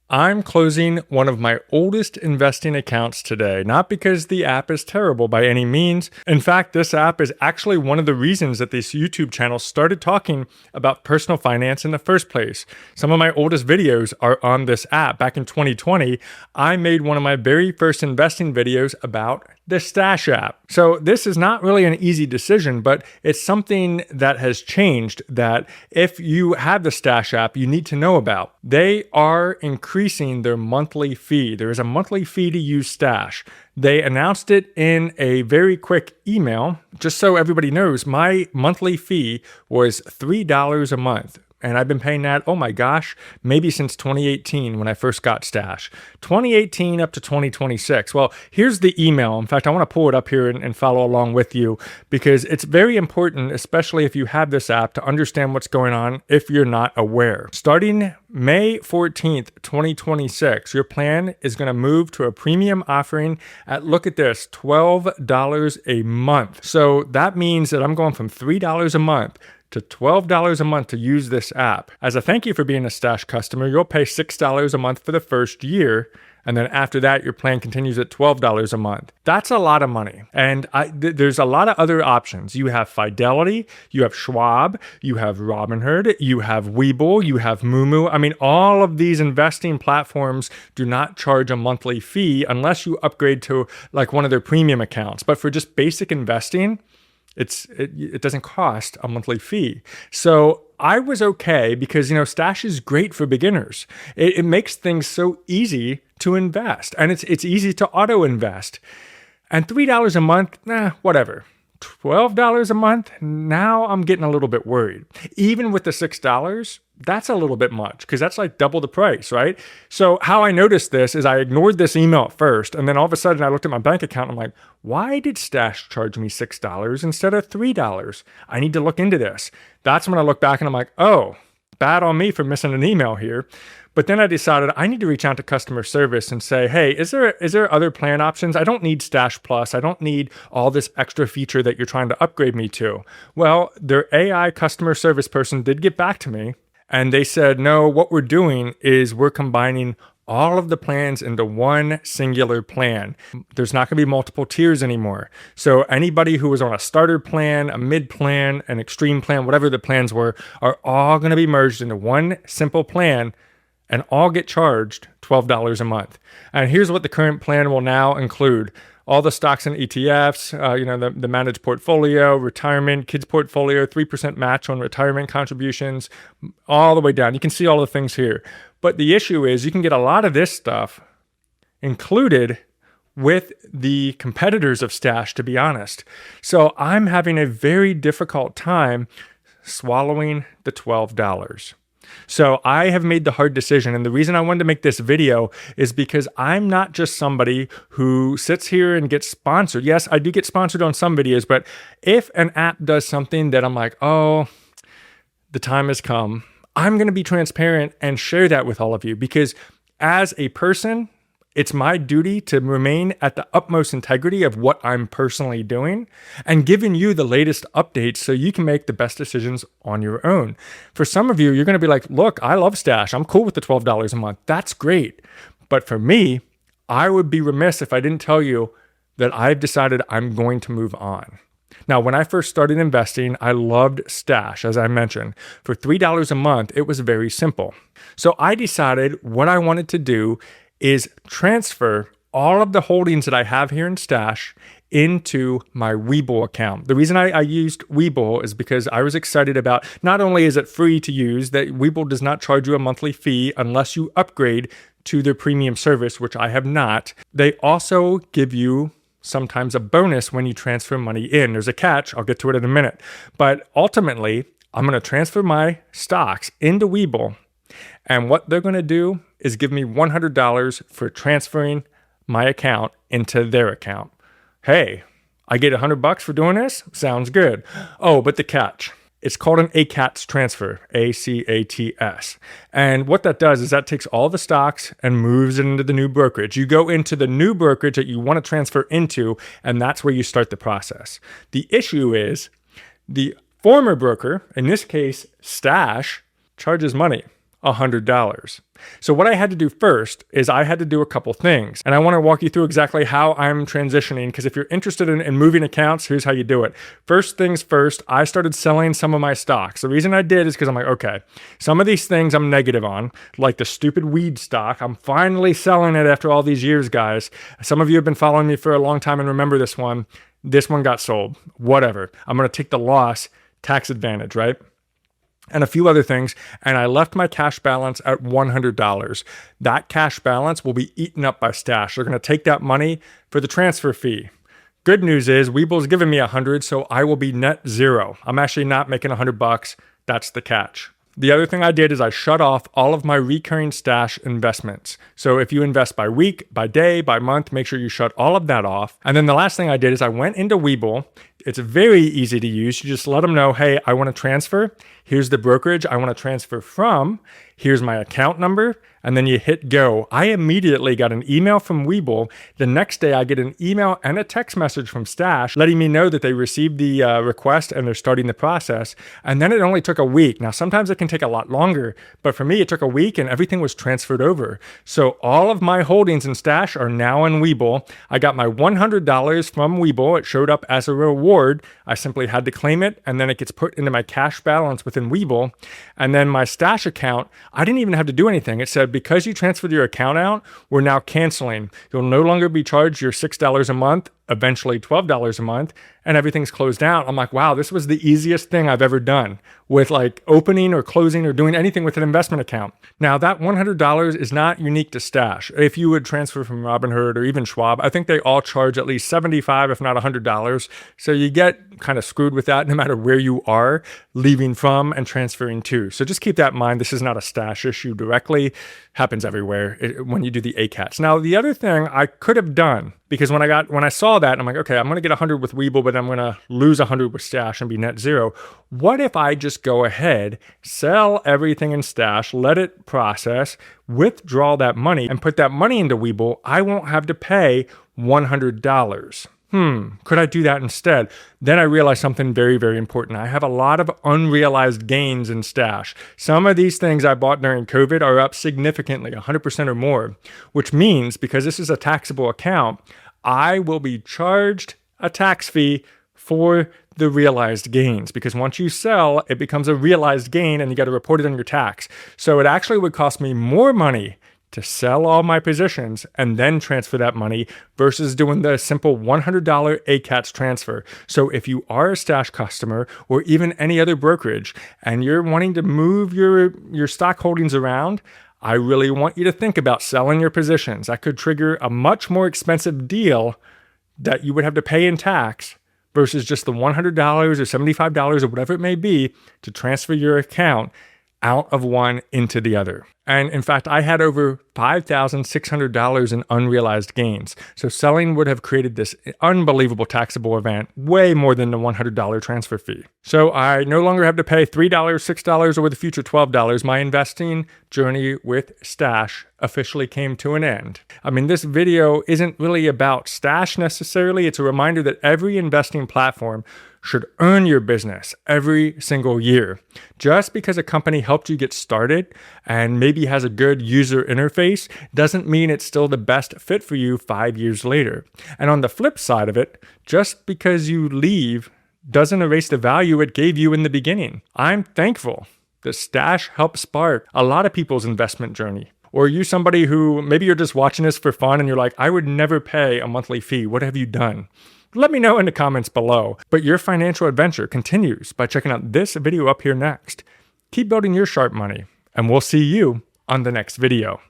I'm closing one of my oldest investing accounts today, not because the app is terrible by any means. In fact, this app is actually one of the reasons that this YouTube channel started talking about personal finance in the first place. Some of my oldest videos are on this app. Back in 2020, I made one of my very first investing videos about the Stash app. So this is not really an easy decision, but it's something that has changed that if you have the Stash app, you need to know about. They are increasing their monthly fee. There is a monthly fee to use Stash. They announced it in a very quick email. Just so everybody knows, my monthly fee was $3 a month. And I've been paying that, oh my gosh, maybe since 2018 when I first got Stash. 2018 up to 2026. Well, here's the email. In fact, I want to pull it up here and follow along with you because it's very important, especially if you have this app, to understand what's going on if you're not aware. Starting May 14th, 2026, your plan is going to move to a premium offering at, look at this, $12 a month. So that means that I'm going from $3 a month to $12 a month to use this app. As a thank you for being a Stash customer, you'll pay $6 a month for the first year. And then after that, your plan continues at $12 a month. That's a lot of money. And there's a lot of other options. You have Fidelity, you have Schwab, you have Robinhood, you have Webull, you have Moomoo. I mean, all of these investing platforms do not charge a monthly fee unless you upgrade to like one of their premium accounts. But for just basic investing, it doesn't cost a monthly fee. So I was okay because, Stash is great for beginners. It makes things so easy to invest, and it's easy to auto invest. And $3 a month, whatever. $12 a month, now I'm getting a little bit worried. Even with the $6, that's a little bit much because that's like double the price, right? So how I noticed this is I ignored this email at first, and then all of a sudden I looked at my bank account and I'm like, why did Stash charge me $6 instead of $3? I need to look into this. That's when I look back and I'm like, oh, bad on me for missing an email here. But then I decided I need to reach out to customer service and say, hey, is there other plan options? I don't need Stash Plus. I don't need all this extra feature that you're trying to upgrade me to. Well, their AI customer service person did get back to me, and they said, no, what we're doing is we're combining all of the plans into one singular plan. There's not going to be multiple tiers anymore. So anybody who was on a starter plan, a mid plan, an extreme plan, whatever the plans were, are all going to be merged into one simple plan and all get charged $12 a month. And here's what the current plan will now include. All the stocks and ETFs, the managed portfolio, retirement, kids portfolio, 3% match on retirement contributions, all the way down. You can see all the things here. But the issue is you can get a lot of this stuff included with the competitors of Stash, to be honest. So I'm having a very difficult time swallowing the $12. So I have made the hard decision. And the reason I wanted to make this video is because I'm not just somebody who sits here and gets sponsored. Yes, I do get sponsored on some videos, but if an app does something that I'm like, oh, the time has come, I'm going to be transparent and share that with all of you because as a person, it's my duty to remain at the utmost integrity of what I'm personally doing and giving you the latest updates so you can make the best decisions on your own. For some of you, you're going to be like, look, I love Stash. I'm cool with the $12 a month. That's great. But for me, I would be remiss if I didn't tell you that I've decided I'm going to move on. Now, when I first started investing, I loved Stash, as I mentioned. For $3 a month, it was very simple. So I decided what I wanted to do is transfer all of the holdings that I have here in Stash into my Webull account. The reason I used Webull is because I was excited about, not only is it free to use, that Webull does not charge you a monthly fee unless you upgrade to their premium service, which I have not. They also give you sometimes a bonus when you transfer money in. There's a catch. I'll get to it in a minute. But ultimately, I'm going to transfer my stocks into Webull. And what they're going to do is give me $100 for transferring my account into their account. Hey, I get $100 for doing this? Sounds good. Oh, but the catch. It's called an ACAT transfer, ACATS. And what that does is that takes all the stocks and moves it into the new brokerage. You go into the new brokerage that you want to transfer into, and that's where you start the process. The issue is the former broker, in this case, Stash, charges money, $100. So what I had to do first is I had to do a couple things. And I want to walk you through exactly how I'm transitioning, because if you're interested in moving accounts, here's how you do it. First things first, I started selling some of my stocks. The reason I did is because I'm like, okay, some of these things I'm negative on, like the stupid weed stock. I'm finally selling it after all these years, guys. Some of you have been following me for a long time and remember this one. This one got sold. Whatever. I'm going to take the loss, tax advantage, right? And a few other things, and I left my cash balance at $100. That cash balance will be eaten up by Stash. They're going to take that money for the transfer fee. Good news is Webull's giving me $100, so I will be net zero. I'm actually not making $100. That's the catch. The other thing I did is I shut off all of my recurring Stash investments. So if you invest by week, by day, by month, make sure you shut all of that off. And then the last thing I did is I went into Webull. It's very easy to use. You just let them know, hey, I want to transfer. Here's the brokerage I want to transfer from. Here's my account number. And then you hit go. I immediately got an email from Webull. The next day I get an email and a text message from Stash letting me know that they received the request and they're starting the process. And then it only took a week. Now, sometimes it can take a lot longer, but for me, it took a week and everything was transferred over. So all of my holdings in Stash are now in Webull. I got my $100 from Webull. It showed up as a reward. I simply had to claim it, and then it gets put into my cash balance within Webull. And then my Stash account, I didn't even have to do anything. It said, because you transferred your account out, we're now canceling. You'll no longer be charged your $6 a month, eventually $12 a month, and everything's closed out. I'm like, wow, this was the easiest thing I've ever done with like opening or closing or doing anything with an investment account. Now that $100 is not unique to Stash. If you would transfer from Robinhood or even Schwab, I think they all charge at least $75, if not $100. So you get kind of screwed with that no matter where you are leaving from and transferring to. So just keep that in mind. This is not a Stash issue directly. Happens everywhere when you do the ACATs. Now, the other thing I could have done, because when I saw that, I'm like, okay, I'm going to get 100 with Webull, but I'm going to lose 100 with Stash and be net zero. What if I just go ahead, sell everything in Stash, let it process, withdraw that money, and put that money into Webull? I won't have to pay $100. Could I do that instead? Then I realized something very, very important. I have a lot of unrealized gains in Stash. Some of these things I bought during COVID are up significantly, 100% or more, which means because this is a taxable account, I will be charged a tax fee for the realized gains, because once you sell, it becomes a realized gain and you got to report it on your tax. So it actually would cost me more money to sell all my positions and then transfer that money versus doing the simple $100 ACATs transfer. So if you are a Stash customer or even any other brokerage and you're wanting to move your stock holdings around, I really want you to think about selling your positions. That could trigger a much more expensive deal that you would have to pay in tax versus just the $100 or $75 or whatever it may be to transfer your account out of one into the other. And in fact, I had over $5,600 in unrealized gains. So selling would have created this unbelievable taxable event, way more than the $100 transfer fee. So I no longer have to pay $3, $6, or with the future $12. My investing journey with Stash officially came to an end. I mean, this video isn't really about Stash necessarily. It's a reminder that every investing platform should earn your business every single year. Just because a company helped you get started and maybe has a good user interface doesn't mean it's still the best fit for you 5 years later. And on the flip side of it, just because you leave doesn't erase the value it gave you in the beginning. I'm thankful that Stash helped spark a lot of people's investment journey. Or you somebody who maybe you're just watching this for fun and you're like, I would never pay a monthly fee. What have you done? Let me know in the comments below. But your financial adventure continues by checking out this video up here next. Keep building your Sharpe money, and we'll see you on the next video.